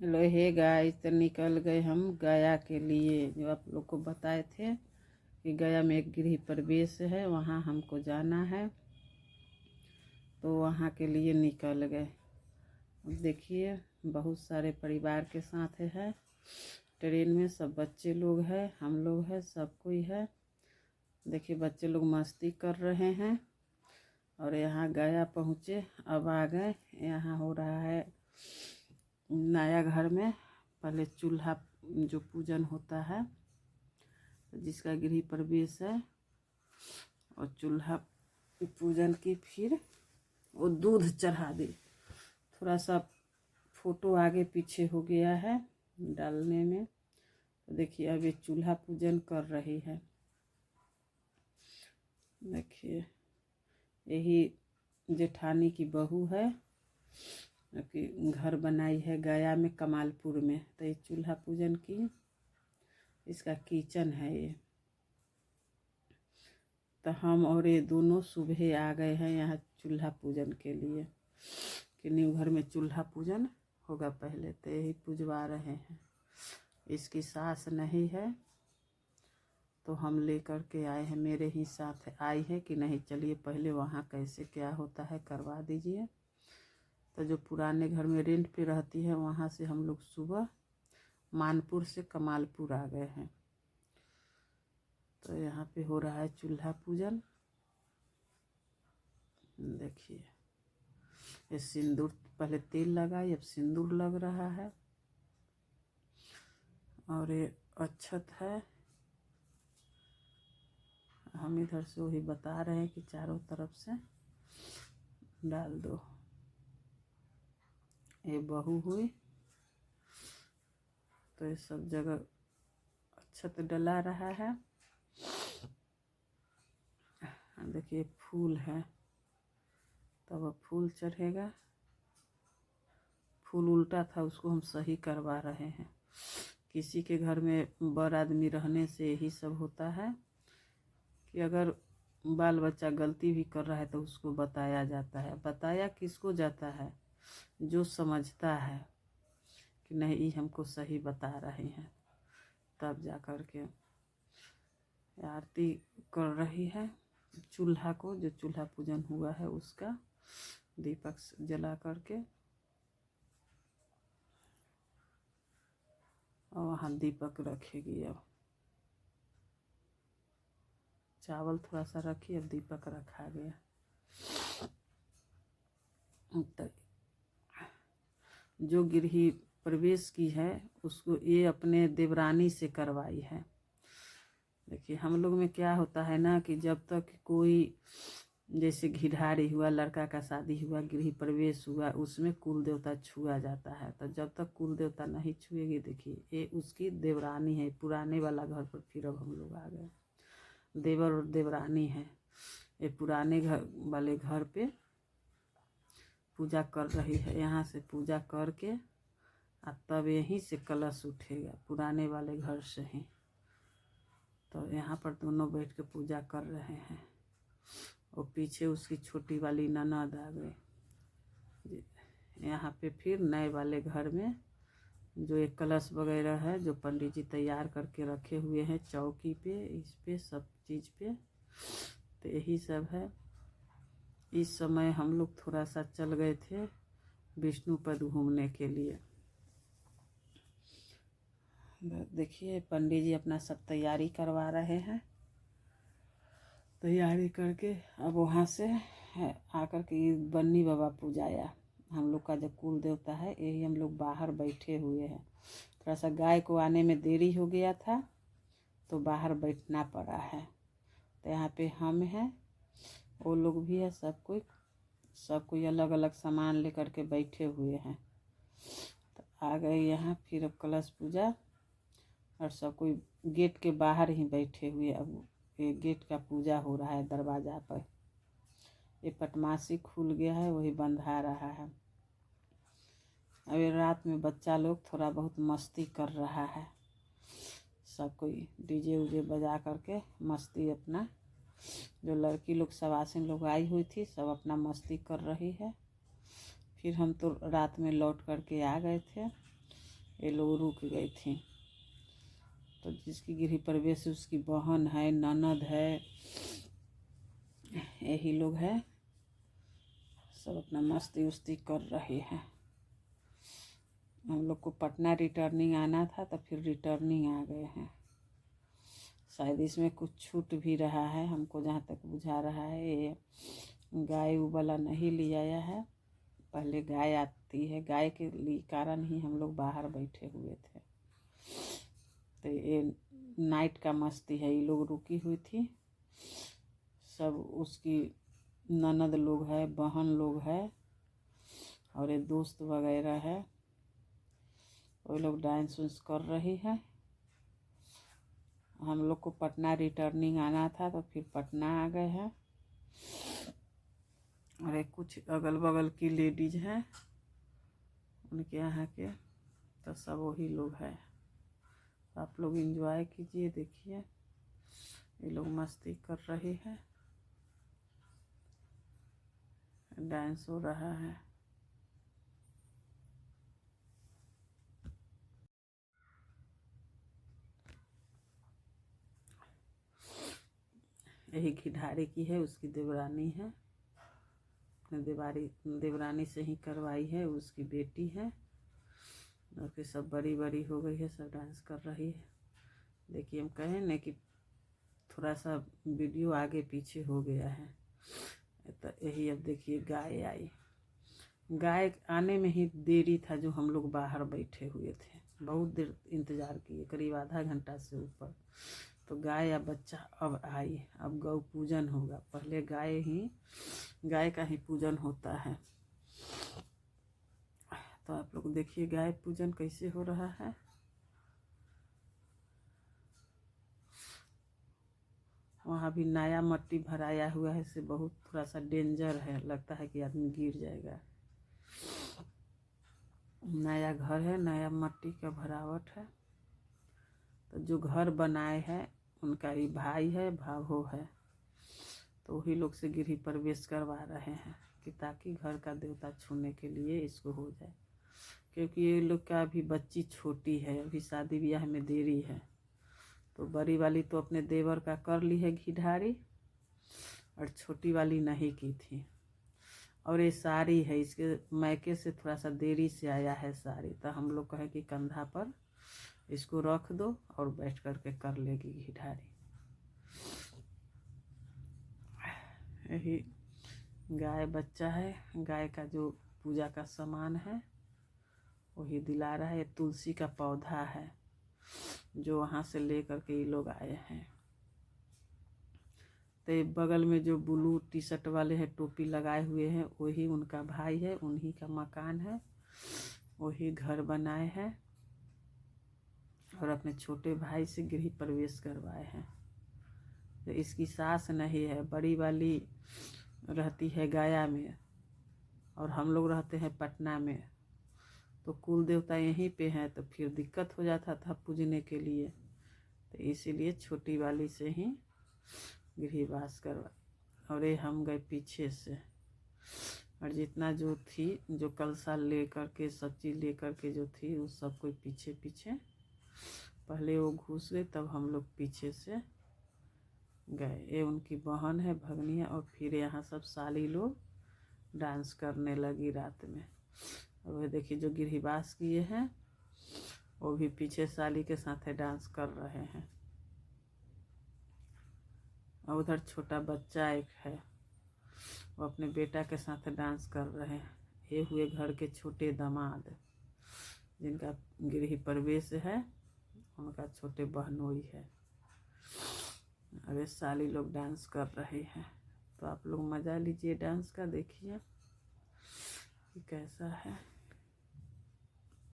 Hello hey guys, तो निकल गए हम गया के लिए। जो आप लोग को बताए थे कि गया में एक गृह प्रवेश है, वहाँ हमको जाना है, तो वहाँ के लिए निकल गए। अब देखिए, बहुत सारे परिवार के साथ है ट्रेन में। सब बच्चे लोग हैं, हम लोग हैं, सब कोई है। देखिए बच्चे लोग मस्ती कर रहे हैं। और यहाँ गया पहुँचे, अब आ गए। यहाँ हो रहा है नया घर में पहले चूल्हा जो पूजन होता है, जिसका गृह प्रवेश है, और चूल्हा पूजन की फिर वो दूध चढ़ा दी। थोड़ा सा फोटो आगे पीछे हो गया है डालने में। तो देखिए अब ये चूल्हा पूजन कर रही है। देखिए यही जेठानी की बहू है कि घर बनाई है गया में, कमालपुर में। तो ये चूल्हा पूजन की, इसका किचन है ये। तो हम और ये दोनों सुबह आ गए हैं यहाँ चूल्हा पूजन के लिए, कि न्यू घर में चूल्हा पूजन होगा पहले। तो यही पूजवा रहे हैं। इसकी सास नहीं है तो हम लेकर के आए हैं, मेरे ही साथ आई है कि नहीं चलिए पहले वहाँ कैसे क्या होता है करवा दीजिए। तो जो पुराने घर में रेंट पे रहती है, वहाँ से हम लोग सुबह मानपुर से कमालपुर आ गए हैं। तो यहाँ पे हो रहा है चूल्हा पूजन। देखिए ये सिंदूर, पहले तेल लगाई, अब सिंदूर लग रहा है। और ये अक्षत है। हम इधर से वही बता रहे हैं कि चारों तरफ से डाल दो। ये बहू हुई तो ये सब जगह अक्षत डला रहा है। देखिए फूल है, तब अब फूल चढ़ेगा। फूल उल्टा था, उसको हम सही करवा रहे हैं। किसी के घर में बड़ आदमी रहने से यही सब होता है कि अगर बाल बच्चा गलती भी कर रहा है तो उसको बताया जाता है। बताया किसको जाता है? जो समझता है कि नहीं ये हमको सही बता रहे हैं, तब जा कर के आरती कर रही है। चूल्हा को, जो चूल्हा पूजन हुआ है उसका दीपक जला करके, और वहाँ दीपक रखेगी। अब चावल थोड़ा सा रखी, अब दीपक रखा गया। तो जो गृह प्रवेश की है उसको ये अपने देवरानी से करवाई है। देखिए हम लोग में क्या होता है ना कि जब तक कोई, जैसे घिढारी हुआ, लड़का का शादी हुआ, गृह प्रवेश हुआ, उसमें कुल देवता छुआ जाता है। तो जब तक कुल देवता नहीं छुएगी, देखिए ये उसकी देवरानी है। पुराने वाला घर पर फिर अब हम लोग आ गए। देवर और देवरानी है। ये पुराने घर वाले घर पे पूजा कर रही है। यहाँ से पूजा करके तब यहीं से कलश उठेगा, पुराने वाले घर से ही। तो यहाँ पर दोनों बैठ के पूजा कर रहे हैं। और पीछे उसकी छोटी वाली ननद आ गई। यहाँ पे फिर नए वाले घर में जो एक कलश वगैरह है, जो पंडित जी तैयार करके रखे हुए हैं चौकी पे, इस पे सब चीज़ पे, तो यही सब है। इस समय हम लोग थोड़ा सा चल गए थे विष्णुपद घूमने के लिए। देखिए पंडित जी अपना सब तैयारी करवा रहे हैं। तैयारी करके अब वहाँ से आकर के बन्नी बाबा पूजाया। हम लोग का जो कुल देवता है, यही हम लोग बाहर बैठे हुए हैं। थोड़ा सा गाय को आने में देरी हो गया था तो बाहर बैठना पड़ा है। तो यहाँ पे हम हैं, वो लोग भी है, सब कोई अलग अलग सामान लेकर के बैठे हुए हैं। तो आ गए यहाँ। फिर अब कलश पूजा, और सब कोई गेट के बाहर ही बैठे हुए। अब ये गेट का पूजा हो रहा है दरवाज़ा पर। ये पटमासी खुल गया है, वही बंधा रहा है। अब ये रात में बच्चा लोग थोड़ा बहुत मस्ती कर रहा है। सब कोई डीजे उजे बजा करके मस्ती अपना, जो लड़की लोग सवासिन लोग आई हुई थी, सब अपना मस्ती कर रही है। फिर हम तो रात में लौट करके आ गए थे। ये लोग रुक गई थी। तो जिसकी गृह प्रवेश है उसकी बहन है, ननद है, यही लोग है, सब अपना मस्ती उस्ती कर रहे हैं। हम लोग को पटना रिटर्निंग आना था तो फिर रिटर्निंग आ गए हैं। शायद इसमें कुछ छूट भी रहा है, हमको जहाँ तक बुझा रहा है। ये गाय वाला नहीं ले आया है, पहले गाय आती है, गाय के लिए कारण ही हम लोग बाहर बैठे हुए थे। तो ये नाइट का मस्ती है, ये लोग रुकी हुई थी, सब उसकी ननद लोग है, बहन लोग है और ये दोस्त वगैरह है, वो लोग डांस उन्स कर रही है। हम लोग को पटना रिटर्निंग आना था तो फिर पटना आ गए हैं। और एक कुछ अगल बगल की लेडीज हैं, उनके यहाँ के तो सब वही लोग हैं। आप लोग एंजॉय कीजिए, देखिए ये लोग मस्ती कर रहे हैं, डांस हो रहा है। यही घिढारी की है, उसकी देवरानी है, अपने देवरानी से ही करवाई है, उसकी बेटी है। और फिर सब बड़ी बड़ी हो गई है, सब डांस कर रही है। देखिए हम कहें न कि थोड़ा सा वीडियो आगे पीछे हो गया है। तो यही अब देखिए गाय आई, गाय आने में ही देरी था, जो हम लोग बाहर बैठे हुए थे, बहुत देर इंतज़ार किए, करीब आधा घंटा से ऊपर। तो गाय या बच्चा अब आई, अब गौ पूजन होगा। पहले गाय का ही पूजन होता है। तो आप लोग देखिए गाय पूजन कैसे हो रहा है। वहाँ भी नया मट्टी भराया हुआ है, इससे बहुत थोड़ा सा डेंजर है, लगता है कि आदमी गिर जाएगा। नया घर है, नया मट्टी का भरावट है। तो जो घर बनाए हैं उनका ही भाई है, भाभो है, तो वही लोग से गृह प्रवेश करवा रहे हैं कि ताकि घर का देवता छूने के लिए इसको हो जाए। क्योंकि ये लोग का अभी बच्ची छोटी है, अभी शादी ब्याह में देरी है। तो बड़ी वाली तो अपने देवर का कर ली है घिढारी, और छोटी वाली नहीं की थी। और ये साड़ी है, इसके मैके से थोड़ा सा देरी से आया है साड़ी। तो हम लोग कहें कि कंधा पर इसको रख दो और बैठ कर के कर लेगी घिढारी। यही गाय बच्चा है, गाय का जो पूजा का सामान है वही दिला रहा है। तुलसी का पौधा है जो वहाँ से ले करके ये लोग आए हैं। तो बगल में जो ब्लू टी शर्ट वाले हैं, टोपी लगाए हुए हैं, वही उनका भाई है, उन्हीं का मकान है, वही घर बनाए हैं और अपने छोटे भाई से गृह प्रवेश करवाए हैं। तो इसकी सास नहीं है, बड़ी वाली रहती है गया में और हम लोग रहते हैं पटना में। तो कुल देवता यहीं पे हैं, तो फिर दिक्कत हो जाता था पूजने के लिए। तो इसीलिए छोटी वाली से ही गृहवास करवा। और ये हम गए पीछे से, और जितना जो थी, जो कलसा ले करके सब चीज़ ले करके जो थी, उस सब कोई पीछे पीछे, पहले वो घुस गए तब हम लोग पीछे से गए। ये उनकी बहन है, भगनी है। और फिर यहाँ सब साली लोग डांस करने लगी रात में। और वह देखिए जो गृहवास किए हैं वो भी पीछे साली के साथ डांस कर रहे हैं। और उधर छोटा बच्चा एक है, वो अपने बेटा के साथ डांस कर रहे हैं। ये हुए घर के छोटे दामाद, जिनका गृह प्रवेश है, उनका छोटे बहनोई है। अरे साली लोग डांस कर रहे हैं। तो आप लोग मज़ा लीजिए डांस का, देखिए कि कैसा है।